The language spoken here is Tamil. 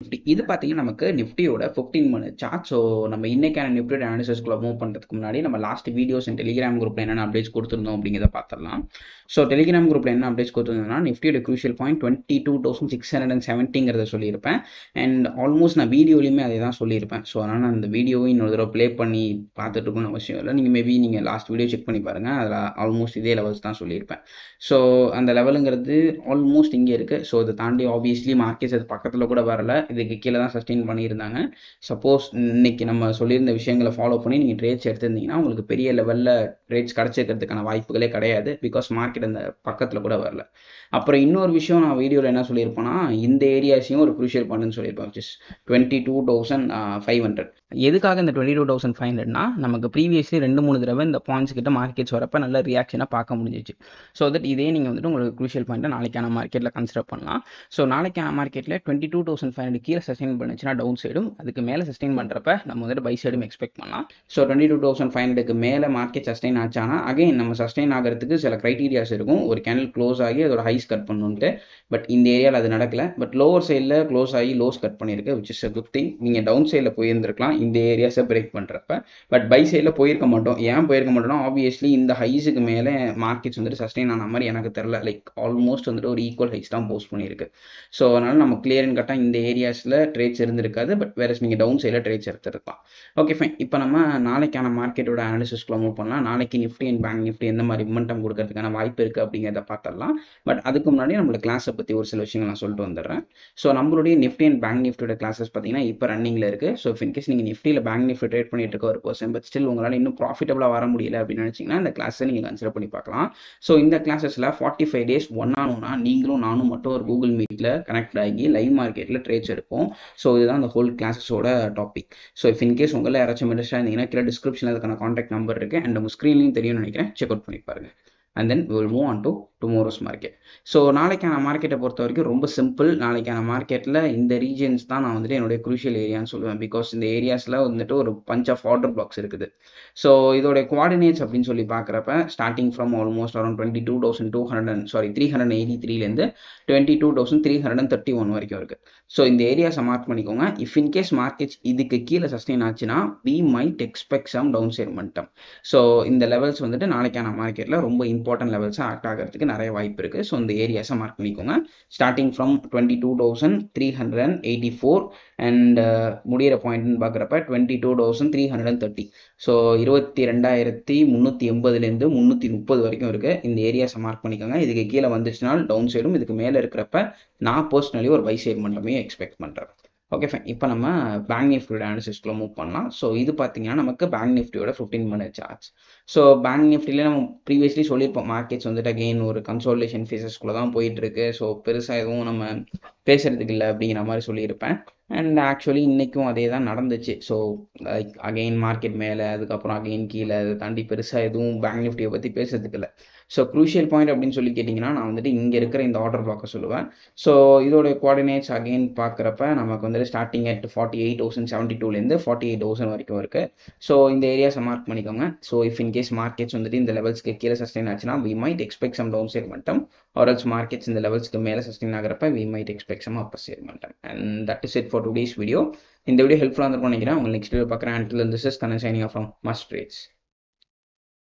நிஃப்டி இது பார்த்தீங்கன்னா நமக்கு நிஃப்டியோட 15 மினிட் சார்ட். ஸோ நம்ம இன்னைக்கான நிஃப்டியோட அனாலிசிஸ்க்குள்ள மூவ் பண்ணுறதுக்கு முன்னாடி நம்ம லாஸ்ட் வீடியோஸ் அண்ட் டெலிகிராம் குரூப்ல என்னென்ன அப்டேட்ஸ் கொடுத்துருந்தோம் அப்படிங்கிறத பார்த்துடலாம். ஸோ டெலிகிராம் குரூப்ல என்ன அப்டேட்ஸ் கொடுத்துருந்தோம்னா நிஃப்டியோட க்ரூஷியல் பாயிண்ட் 22,670 சொல்லியிருப்பேன். அண்ட் ஆல்மோஸ்ட் நான் வீடியோலையுமே அதே தான் சொல்லியிருப்பேன். ஸோ அதனால் நான் அந்த வீடியோவை இன்னொரு தடவை ப்ளே பண்ணி பார்த்துட்டு இருக்கணும்னு அவசியம் இல்லை. நீங்கள் மேபி நீங்கள் லாஸ்ட் வீடியோ செக் பண்ணி பாருங்கள், அதில் ஆல்மோஸ்ட் இதே லெவல்ஸ் தான் சொல்லியிருப்பேன். ஸோ அந்த லெவலுங்கிறது ஆல்மோஸ்ட் இங்கே இருக்குது. ஸோ இதை தாண்டி ஆப்வியஸ்லி மார்க்கெட்ஸ் அது பக்கத்தில் கூட வரல, இதுக்கு கீழே தான் சஸ்டெயின் பண்ணியிருந்தாங்க. சப்போஸ் இன்னைக்கு நம்ம சொல்லியிருந்த விஷயங்களை ஃபாலோ பண்ணி நீங்கள் ட்ரேட்ஸ் எடுத்திருந்தீங்கன்னா உங்களுக்கு பெரிய லெவலில் ட்ரேட்ஸ் கிடச்சிக்கிறதுக்கான வாய்ப்புகளே கிடையாது. பிகாஸ் மார்க்கெட் அந்த பக்கத்தில் கூட வரல. அப்புறம் இன்னொரு விஷயம் நான் வீடியோவில் என்ன சொல்லியிருப்பேன்னா, இந்த ஏரியாஸையும் ஒரு க்ரூஷியல் பாயிண்ட்னு சொல்லியிருப்பேன், which is 22,500. எதுக்காக இந்த 22,500னா நமக்கு ப்ரீவியஸ்லி 2-3 தடவை இந்த பாயிண்ட்ஸ் கிட்ட மார்க்கெட்ஸ் வரப்போ நல்ல ரியாக்ஷனாக பார்க்க முடிஞ்சிச்சு. ஸோ தட் இதே நீங்கள் வந்துட்டு உங்களுக்கு க்ரூஷியல் பாயிண்ட்டை நாளைக்கான மார்க்கெட்டில் கன்சிடர் பண்ணலாம். ஸோ நாளைக்கான மார்க்கெட்டில் 22,500 கீழே சஸ்டெயின் பண்ணுச்சுன்னா டவுன் சைடும், அதுக்கு மேலே சஸ்டெயின் பண்ணுறப்ப நம்ம வந்துட்டு பை சைடும் எக்ஸ்பெக்ட் பண்ணலாம். ஸோ 22,500க்கு மேலே மார்க்கெட் சஸ்டெயின் ஆச்சானா அகைன் நம்ம சஸ்டெயின் ஆகிறதுக்கு சில க்ரைட்டீரியாஸ் இருக்கும். ஒரு கேண்டில் க்ளோஸ் ஆகி அதோட ஹைஸ் கட் பண்ணணுன்ட்டு. பட் இந்த ஏரியாவில் அது நடக்கல. பட் லோவர் சைடில் க்ளோஸ் ஆகி லோஸ் கட் பண்ணியிருக்கு, which is a good thing. நீங்கள் டவுன் சைடில் போயிருந்துருக்கலாம் இந்த ஏரியாஸை பிரேக் பண்ணுறப்ப. பட் பை சைடில் போயிருக்க மாட்டோம். ஏன் போயிருக்க மாட்டோம்னா ஆப்வியஸ்லி இந்த ஹைஸுக்கு மேலே மார்க்கெட்ஸ் வந்துட்டு சஸ்டெயின் ஆன மாதிரி எனக்கு தெரில. லைக் ஆல்மோஸ்ட் வந்துட்டு ஒரு ஈக்குவல் ஹைஸ் தான் போஸ்ட் பண்ணியிருக்கு. ஸோ அதனால் நம்ம கிளியர் அண்ட் கட்டாக இந்த ஏரியாஸில் ட்ரேட்ஸ் இருந்திருக்காது. பட் வேற நீங்கள் டவுன் சைடில் ட்ரேட்ஸ் எடுத்துருக்கலாம். Okay fine. இப்போ நம்ம நாளைக்கான மார்க்கெட்டோட அனாலிசிஸ்க்குள்ள மூவ் பண்ணலாம். நாளைக்கு நிஃப்டி அண்ட் பேங்க் நிஃப்டி எந்த மாதிரி மொமெண்டம் கொடுக்கறதுக்கான வாய்ப்பு இருக்குது அப்படிங்கிறத பார்த்துடலாம். பட் அதுக்கு முன்னாடி நம்மளோட கிளாஸை பற்றி ஒரு சில விஷயங்கள் நான் சொல்லிட்டு வந்துடுறேன். ஸோ நம்மளுடைய நிஃப்டி அண்ட் பேங்க் நிஃப்டியோட கிளாஸஸ் பார்த்தீங்கன்னா இப்போ ரன்னிங்கில் இருக்குது. ஸோ இன்கேஸ் நீங்கள் நிஃப்டியில் பேங்க் நிஃப்டி ட்ரேட் பண்ணிட்டு இருக்க ஒரு பர்சன் பட் ஸ்டில் உங்களால் இன்னும் ப்ராஃபிட்டபுளாக வர முடியல அப்படின்னு நினச்சிங்கன்னா இந்த கிளாஸை நீங்கள் கன்சிடர் பண்ணி பார்க்கலாம். ஸோ இந்த கிளாஸஸில் 45 days ஒன்னா நீங்களும் நானும் மட்டும் ஒரு கூகுள் மீட்டில் கனெக்ட் ஆகி லைவ் மார்க்கெட்டில் ட்ரேட்ஸ் எடுப்போம். ஸோ இதுதான் அந்த ஹோல் கிளாஸஸோட டாபிக். ஸோ இன்கேஸ் உங்களை யாராச்சும் இன்ட்ரெஸ்டாக இருந்தீங்கன்னா கீழே டிஸ்கிரிப்ஷனில் அதுக்கான கான்டாக்ட் நம்பர் இருக்குது அண்ட் உங்கள் ஸ்க்ரீன்லையும் தெரியும்னு நினைக்கிறேன். செக் அவுட் பண்ணி பாருங்கள். And then will move on to tomorrow's market. So நாளைக்கான மார்க்கெட்டை பொறுத்த வரைக்கும் ரொம்ப சிம்பிள். நாளைக்கான மார்க்கெட்டில் இந்த ரீஜன்ஸ் தான் நான் வந்துட்டு என்னுடைய க்ரூஷியல் ஏரியான்னு சொல்லுவேன். பிகாஸ் இந்த ஏரியாஸில் வந்துட்டு ஒரு பஞ்ச் ஆஃப் ஆர்டர் பிளாக்ஸ் இருக்குது. ஸோ இதோடைய கோஆர்டினேட்ஸ் அப்படின்னு சொல்லி பார்க்குறப்ப ஸ்டார்டிங் ஃப்ரம் ஆல்மோஸ்ட் அரௌண்ட் 382,383லேருந்து 22,331 வரைக்கும் இருக்குது. ஸோ இந்த ஏரியாஸை மார்க் பண்ணிக்கோங்க. இஃப் இன்கேஸ் மார்க்கெட்ஸ் இதுக்கு கீழே சஸ்டெயின் ஆச்சுன்னா we might expect some down side momentum. So இந்த லெவல்ஸ் வந்துட்டு நாளைக்கான மார்க்கெட்டில் ரொம்ப இம்பார்ட்டன்ட் லெவல்ஸாக ஆக்ட் ஆகிறதுக்கு நிறைய வாய்ப்பு இருக்குது. ஸோ இந்த ஏரியாஸை மார்க் பண்ணிக்கோங்க. ஸ்டார்டிங் ஃப்ரம் 22,384 அண்ட் முடிகிற பாயிண்ட்னு பார்க்குறப்ப 22,330. ஸோ 22,380லேருந்து 330 வரைக்கும் இருக்குது. இந்த ஏரியாஸை மார்க் பண்ணிக்கோங்க. இதுக்கு கீழே வந்துச்சுனால் டவுன் சைடும், இதுக்கு மேலே இருக்கிறப்ப நான் பர்சனலி ஒரு பை சைடு மட்டுமே எக்ஸ்பெக்ட் பண்ணுறேன். Okay fine. இப்போ நம்ம பேங்க் நிஃப்டியோட அனாலிசிஸ்க்குள்ள மூவ் பண்ணலாம். ஸோ இது பார்த்தீங்கன்னா நமக்கு பேங்க் நிஃப்டியோட 15 மினிட் சார்ட்ஸ். ஸோ பேங்க் நிஃப்டியில் நம்ம ப்ரீவியஸ்லி சொல்லியிருப்போம் மார்க்கெட்ஸ் வந்துட்டு அகெயின் ஒரு கன்சோலிடேஷன் ஃபேஸஸ்க்குள்ளே தான் போயிட்டு இருக்கு. ஸோ பெருசாக எதுவும் நம்ம பேசுறதுக்கு இல்லை அப்படிங்கிற மாதிரி சொல்லியிருப்பேன். அண்ட் ஆக்சுவலி இன்றைக்கும் அதே தான் நடந்துச்சு. ஸோ லைக் அகெயின் மார்க்கெட் மேலே, அதுக்கப்புறம் அகெயின் கீழே, அதை தாண்டி பெருசாக எதுவும் பேங்க் நிஃப்டியை பற்றி பேசுறதுக்கு இல்லை. ஸோ க்ரூஷியல் பாயிண்ட் அப்படின்னு சொல்லி கேட்டிங்கன்னா நான் வந்துட்டு இங்கே இருக்கிற இந்த ஆர்டர் பிளாக்கை சொல்லுவேன். ஸோ இதோட கோஆர்டினேட்ஸ் அகெயின் பார்க்குறப்ப நமக்கு வந்துட்டு ஸ்டார்டிங் அட் 48,072லேருந்து 48,000 வரைக்கும் இருக்குது. ஸோ இந்த ஏரியாஸை மார்க் பண்ணிக்கோங்க. ஸோ இஃப் இன்கேஸ் மார்க்கெட்ஸ் வந்துட்டு இந்த லெவல்ஸ்க்கு கீழே சஸ்டெயின் ஆச்சுன்னா we might expect some down side momentum, or else markets இந்த லெவல்ஸ்க்கு மேலே sustain ஆகிறப்ப we might expect some upper side momentum. And that is it for today's video. இந்த வீடியோ ஹெல்ப்ஃபுல்லாக இருந்திருக்கும்னு நினைக்கிறேன். உங்கள் நெக்ஸ்ட் வீடியோ பார்க்குறேன். Until then, this is Kanan signing off from Must Trades.